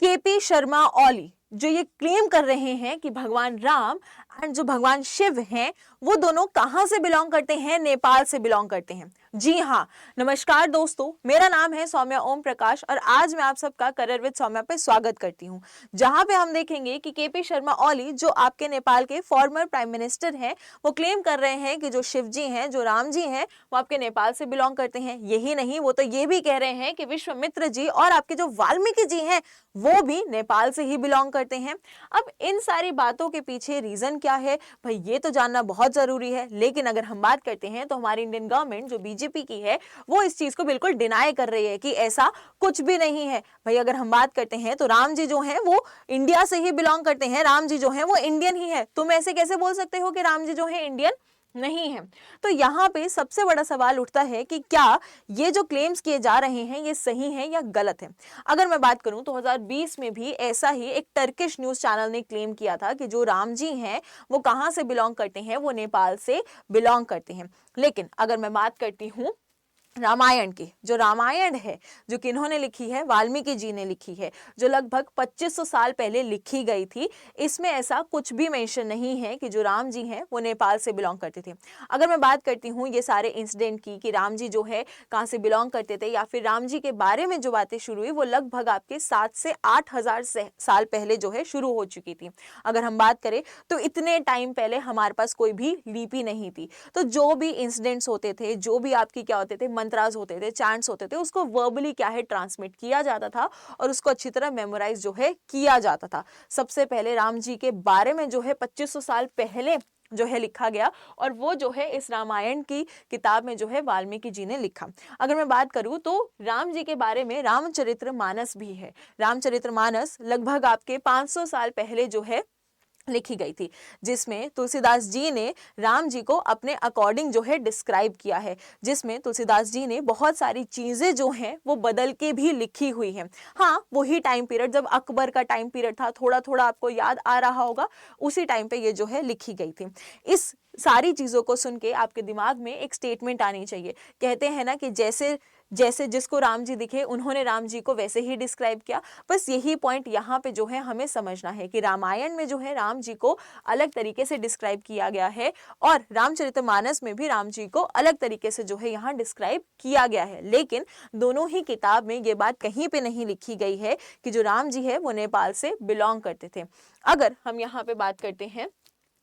KP Sharma Oli जो ये claim कर रहे हैं कि भगवान राम एंड जो भगवान शिव हैं वो दोनों कहां से बिलोंग करते हैं, नेपाल से बिलोंग करते हैं। जी हाँ, नमस्कार दोस्तों, मेरा नाम है सौम्या ओम प्रकाश और आज मैं आप सबका करियर विद सौम्या पे स्वागत करती हूँ, जहां पे हम देखेंगे कि केपी शर्मा ओली जो आपके नेपाल के फॉर्मर प्राइम मिनिस्टर हैं वो क्लेम कर रहे हैं कि जो शिव जी हैं, जो राम जी हैं वो आपके नेपाल से बिलोंग करते हैं। यही नहीं, वो तो ये भी कह रहे हैं कि विश्वामित्र जी और आपके जो वाल्मीकि जी हैं वो भी नेपाल से ही बिलोंग करते हैं। अब इन सारी बातों के पीछे रीजन क्या है भाई, ये तो जानना बहुत जरूरी है। लेकिन अगर हम बात करते हैं तो हमारी इंडियन गवर्नमेंट जो बीजेपी की है वो इस चीज को बिल्कुल डिनाई कर रही है कि ऐसा कुछ भी नहीं है। भाई अगर हम बात करते हैं तो राम जी जो हैं वो इंडिया से ही बिलोंग करते हैं, राम जी जो हैं वो इंडियन ही है। तुम ऐसे कैसे बोल सकते हो कि राम जी जो है इंडियन नहीं है? तो यहाँ पे सबसे बड़ा सवाल उठता है कि क्या ये जो क्लेम्स किए जा रहे हैं ये सही है या गलत है। अगर मैं बात करूं तो 2020 में भी ऐसा ही एक टर्किश न्यूज चैनल ने क्लेम किया था कि जो राम जी हैं वो कहां से बिलोंग करते हैं, वो नेपाल से बिलोंग करते हैं। लेकिन अगर मैं बात करती हूं रामायण की, जो रामायण है जो किन्होंने लिखी है, वाल्मीकि जी ने लिखी है, जो लगभग 2500 साल पहले लिखी गई थी, इसमें ऐसा कुछ भी मेंशन नहीं है कि जो राम जी हैं वो नेपाल से बिलोंग करते थे। अगर मैं बात करती हूँ ये सारे इंसिडेंट की कि राम जी जो है कहाँ से बिलोंग करते थे या फिर राम जी के बारे में जो बातें शुरू हुई वो लगभग आपके 7 से 8,000 साल पहले जो है शुरू हो चुकी थी। अगर हम बात करें तो इतने टाइम पहले हमारे पास कोई भी लिपि नहीं थी, तो जो भी इंसिडेंट्स होते थे, जो भी आपकी क्या होते थे मंत्रास होते थे, चैंट्स होते थे, उसको वर्बली क्या है ट्रांसमिट किया जाता था और उसको अच्छी तरह मेमोराइज जो है किया जाता था। सबसे पहले राम जी के बारे में जो है 2500 साल पहले जो है लिखा गया और वो जो है इस रामायण की किताब में जो है वाल्मीकि जी ने लिखा। अगर मैं बात करूं तो राम जी के बारे में रामचरितमानस भी है। रामचरितमानस लगभग आपके 500 साल पहले जो है लिखी गई थी, जिसमें तुलसीदास जी ने राम जी को अपने अकॉर्डिंग जो है डिस्क्राइब किया है, जिसमें तुलसीदास जी ने बहुत सारी चीजें जो हैं वो बदल के भी लिखी हुई हैं। हाँ, वही टाइम पीरियड जब अकबर का टाइम पीरियड था, थोड़ा थोड़ा आपको याद आ रहा होगा, उसी टाइम पे ये जो है लिखी गई थी। इस सारी चीजों को सुन के आपके दिमाग में एक स्टेटमेंट आनी चाहिए। कहते हैं ना कि जैसे जैसे जिसको राम जी दिखे उन्होंने राम जी को वैसे ही डिस्क्राइब किया। बस यही पॉइंट यहाँ पे जो है हमें समझना है कि रामायण में जो है राम जी को अलग तरीके से डिस्क्राइब किया गया है और रामचरितमानस में भी राम जी को अलग तरीके से जो है यहाँ डिस्क्राइब किया गया है। लेकिन दोनों ही किताब में ये बात कहीं पे नहीं लिखी गई है कि जो राम जी है वो नेपाल से बिलोंग करते थे। अगर हम यहाँ पे बात करते हैं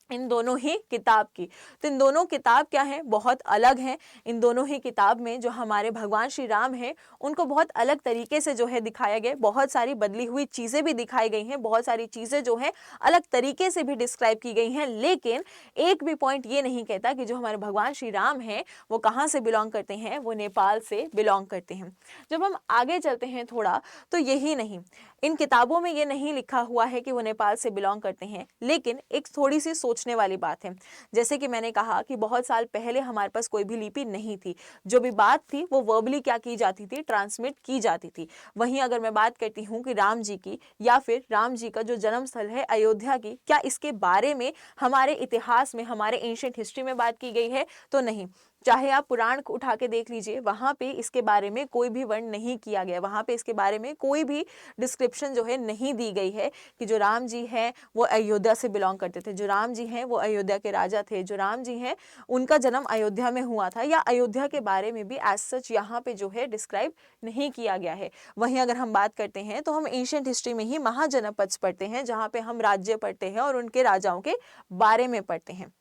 इन दोनों ही किताब की, तो इन दोनों किताब क्या है, बहुत अलग हैं। इन दोनों ही किताब में जो हमारे भगवान श्री राम हैं उनको बहुत अलग तरीके से जो है दिखाया गया, बहुत सारी बदली हुई चीज़ें भी दिखाई गई हैं, बहुत सारी चीज़ें जो है अलग तरीके से भी डिस्क्राइब की गई हैं। लेकिन एक भी पॉइंट ये नहीं कहता कि जो हमारे भगवान श्री राम हैं वो कहाँ से बिलोंग करते हैं, वो नेपाल से बिलोंग करते हैं। जब हम आगे चलते हैं थोड़ा, तो यही नहीं, इन किताबों में ये नहीं लिखा हुआ है कि वो नेपाल से बिलोंग करते हैं, लेकिन एक थोड़ी सी सोचने वाली बात है। जैसे कि मैंने कहा कि बहुत साल पहले हमारे पास कोई भी लिपि नहीं थी, जो भी बात थी वो वर्बली क्या की जाती थी, ट्रांसमिट की जाती थी। वहीं अगर मैं बात करती हूँ कि राम जी की या फिर राम जी का जो जन्म स्थल है अयोध्या की, क्या इसके बारे में हमारे इतिहास में, हमारे एंशिएंट हिस्ट्री में बात की गई है? तो नहीं। चाहे आप पुराण उठा के देख लीजिए, वहां पे इसके बारे में कोई भी वर्ण नहीं किया गया, वहां पे इसके बारे में कोई भी डिस्क्रिप्शन जो है नहीं दी गई है कि जो राम जी हैं वो अयोध्या से बिलोंग करते थे, जो राम जी हैं वो अयोध्या के राजा थे, जो राम जी हैं उनका जन्म अयोध्या में हुआ था, या अयोध्या के बारे में भी एज सच यहाँ पे जो है डिस्क्राइब नहीं किया गया है। वहीं अगर हम बात करते हैं तो हम एंशिएंट हिस्ट्री में ही महाजनपद पढ़ते हैं, जहाँ पे हम राज्य पढ़ते हैं और उनके राजाओं के बारे में पढ़ते हैं।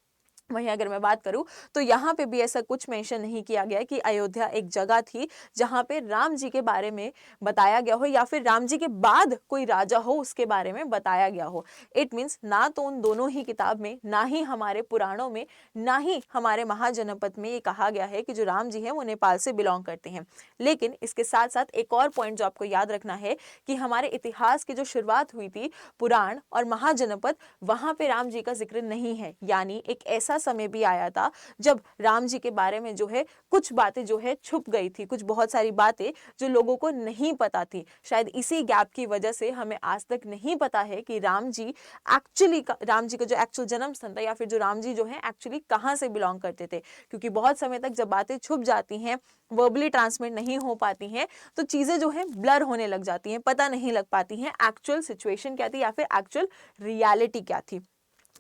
वहीं अगर मैं बात करूं तो यहाँ पे भी ऐसा कुछ मेंशन नहीं किया गया कि अयोध्या एक जगह थी जहाँ पे राम जी के बारे में बताया गया हो या फिर राम जी के बाद कोई राजा हो उसके बारे में बताया गया हो। इट मीन्स ना तो उन दोनों ही किताब में, ना ही हमारे पुराणों में, ना ही हमारे महाजनपद में ये कहा गया है कि जो राम जी हैं वो नेपाल से बिलोंग करते हैं। लेकिन इसके साथ साथ एक और पॉइंट जो आपको याद रखना है कि हमारे इतिहास की जो शुरुआत हुई थी पुराण और महाजनपद, वहाँ पे राम जी का जिक्र नहीं है। यानी एक ऐसा ऐसा समय भी आया था जब राम जी के बारे में जो है कुछ बातें जो है छुप गई थी, कुछ बहुत सारी बातें जो लोगों को नहीं पता थी। शायद इसी गैप की वजह से हमें आज तक नहीं पता है कि राम जी का जो एक्चुअल जन्म स्थान था, या फिर जो राम जी जो है एक्चुअली कहाँ से बिलोंग करते थे। क्योंकि बहुत समय तक जब बातें छुप जाती हैं, वर्बली ट्रांसमिट नहीं हो पाती हैं, तो चीजें जो है ब्लर होने लग जाती हैं, पता नहीं लग पाती हैं एक्चुअल सिचुएशन क्या थी या फिर एक्चुअल रियलिटी क्या थी।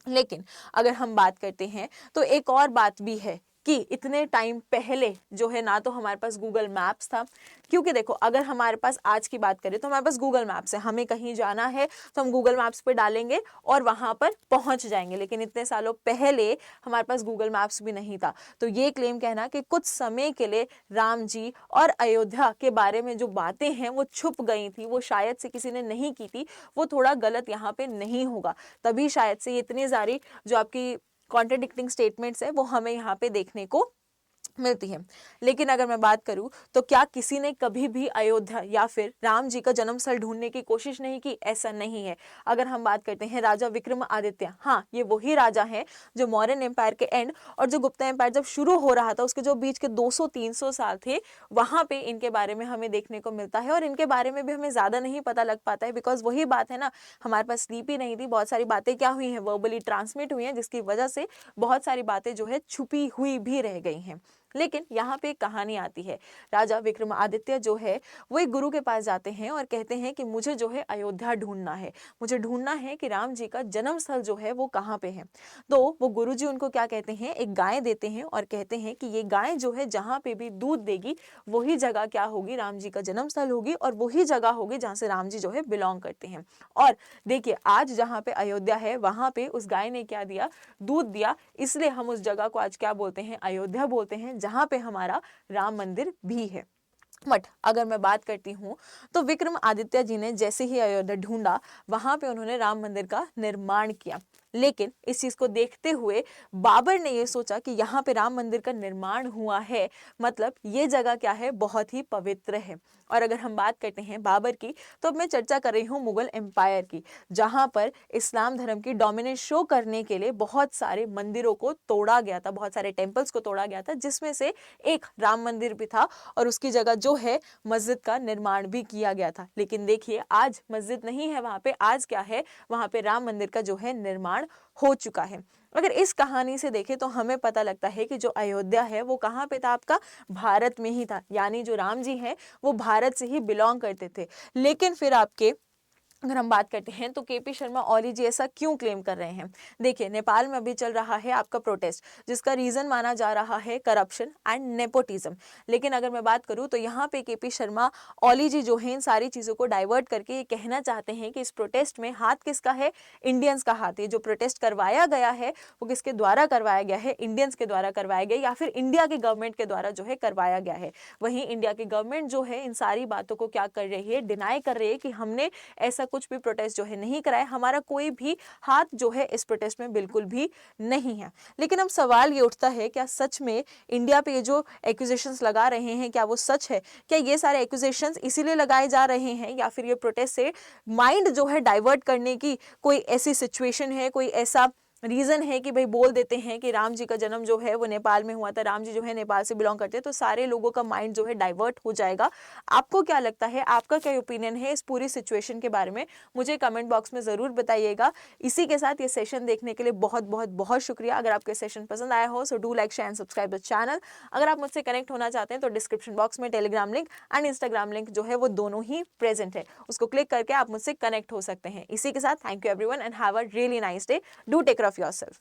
लेकिन अगर हम बात करते हैं तो एक और बात भी है कि इतने टाइम पहले जो है ना तो हमारे पास गूगल मैप्स था, क्योंकि देखो अगर हमारे पास आज की बात करें तो हमारे पास गूगल मैप्स है, हमें कहीं जाना है तो हम गूगल मैप्स पे डालेंगे और वहां पर पहुंच जाएंगे। लेकिन इतने सालों पहले हमारे पास गूगल मैप्स भी नहीं था। तो ये क्लेम कहना कि कुछ समय के लिए राम जी और अयोध्या के बारे में जो बातें हैं वो छुप गई थी, वो शायद से किसी ने नहीं की थी, वो थोड़ा गलत यहाँ पे नहीं होगा। तभी शायद से इतनी सारी जो आपकी कॉन्ट्रडिक्टिंग स्टेटमेंट्स है वो हमें यहाँ पे देखने को मिलती है। लेकिन अगर मैं बात करूं तो क्या किसी ने कभी भी अयोध्या या फिर राम जी का जन्म स्थल ढूंढने की कोशिश नहीं की? ऐसा नहीं है। अगर हम बात करते हैं राजा विक्रमादित्य, हाँ ये वही राजा हैं जो मौर्यन एम्पायर के एंड और जो गुप्ता एम्पायर जब शुरू हो रहा था उसके जो बीच के 200-300 साल थे, वहां पे इनके बारे में हमें देखने को मिलता है। और इनके बारे में भी हमें ज्यादा नहीं पता लग पाता है, बिकॉज वही बात है ना, हमारे पास स्लीप ही नहीं थी। बहुत सारी बातें क्या हुई हैं, वर्बली ट्रांसमिट हुई हैं, जिसकी वजह से बहुत सारी बातें जो है छुपी हुई भी रह गई हैं। लेकिन यहाँ पे एक कहानी आती है। राजा विक्रमादित्य जो है वो एक गुरु के पास जाते हैं और कहते हैं कि मुझे जो है अयोध्या ढूंढना है, मुझे ढूंढना है कि राम जी का जन्म स्थल जो है वो कहाँ पे है। तो वो गुरु जी उनको क्या कहते हैं, एक गाय देते हैं और कहते हैं कि ये गाय जो है जहाँ पे भी दूध देगी वही जगह क्या होगी, राम जी का जन्म स्थल होगी और वही जगह होगी जहाँ से राम जी जो है बिलोंग करते हैं। और देखिए आज जहाँ पे अयोध्या है वहां पे उस गाय ने क्या दिया, दूध दिया, इसलिए हम उस जगह को आज क्या बोलते हैं, अयोध्या बोलते हैं, जहां पे हमारा राम मंदिर भी है। बट अगर मैं बात करती हूँ तो विक्रमादित्य जी ने जैसे ही अयोध्या ढूंढा वहां पे उन्होंने राम मंदिर का निर्माण किया। लेकिन इस चीज को देखते हुए बाबर ने ये सोचा कि यहाँ पे राम मंदिर का निर्माण हुआ है, मतलब ये जगह क्या है, बहुत ही पवित्र है। और अगर हम बात करते हैं बाबर की, तो अब मैं चर्चा कर रही हूँ मुगल एम्पायर की, जहां पर इस्लाम धर्म की डोमिनेंस शो करने के लिए बहुत सारे मंदिरों को तोड़ा गया था, बहुत सारे टेम्पल्स को तोड़ा गया था, जिसमें से एक राम मंदिर भी था और उसकी जगह जो है मस्जिद का निर्माण भी किया गया था। लेकिन देखिए आज मस्जिद नहीं है वहां पे, आज क्या है, वहां पे राम मंदिर का जो है निर्माण हो चुका है। अगर इस कहानी से देखें तो हमें पता लगता है कि जो अयोध्या है वो कहाँ पे था, आपका भारत में ही था। यानी जो राम जी हैं वो भारत से ही बिलोंग करते थे। लेकिन फिर आपके अगर हम बात करते हैं तो केपी शर्मा ओली जी ऐसा क्यों क्लेम कर रहे हैं? देखिए नेपाल में अभी चल रहा है आपका प्रोटेस्ट, जिसका रीजन माना जा रहा है करप्शन एंड नेपोटिज्म। लेकिन अगर मैं बात करूं तो यहाँ पे केपी शर्मा ओली जी जो है इन सारी चीजों को डाइवर्ट करके ये कहना चाहते हैं कि इस प्रोटेस्ट में हाथ किसका है, इंडियंस का हाथ है। जो प्रोटेस्ट करवाया गया है वो किसके द्वारा करवाया गया है, इंडियंस के द्वारा करवाया गया या फिर इंडिया के गवर्नमेंट के द्वारा जो है करवाया गया है। वहीं इंडिया की गवर्नमेंट जो है इन सारी बातों को क्या कर रही है, डिनाई कर रही है कि हमने ऐसा कुछ भी प्रोटेस्ट जो है नहीं कराया, हमारा कोई भी हाथ जो है इस प्रोटेस्ट में बिल्कुल भी नहीं है। लेकिन अब सवाल ये उठता है, क्या सच में इंडिया पे ये जो एक्यूजेशंस लगा रहे हैं क्या वो सच है? क्या ये सारे एक्यूजेशंस इसीलिए लगाए जा रहे हैं या फिर ये प्रोटेस्ट से माइंड जो है डाइवर्ट करने की कोई ऐसी सिचुएशन है, कोई ऐसा रीजन है कि भाई बोल देते हैं कि राम जी का जन्म जो है वो नेपाल में हुआ था, राम जी जो है नेपाल से बिलोंग करते हैं, तो सारे लोगों का माइंड जो है डाइवर्ट हो जाएगा। आपको क्या लगता है, आपका क्या ओपिनियन है इस पूरी सिचुएशन के बारे में, मुझे कमेंट बॉक्स में जरूर बताइएगा। इसी के साथ ये सेशन देखने के लिए बहुत बहुत बहुत शुक्रिया। अगर आपको सेशन पसंद आया हो so do like share and subscribe the channel. अगर आप मुझसे कनेक्ट होना चाहते हैं तो डिस्क्रिप्शन बॉक्स में Telegram link and Instagram link जो है वो दोनों ही प्रेजेंट है, उसको क्लिक करके आप मुझसे कनेक्ट हो सकते हैं। इसी के साथ thank you everyone and have a really nice day. Do take care of yourself.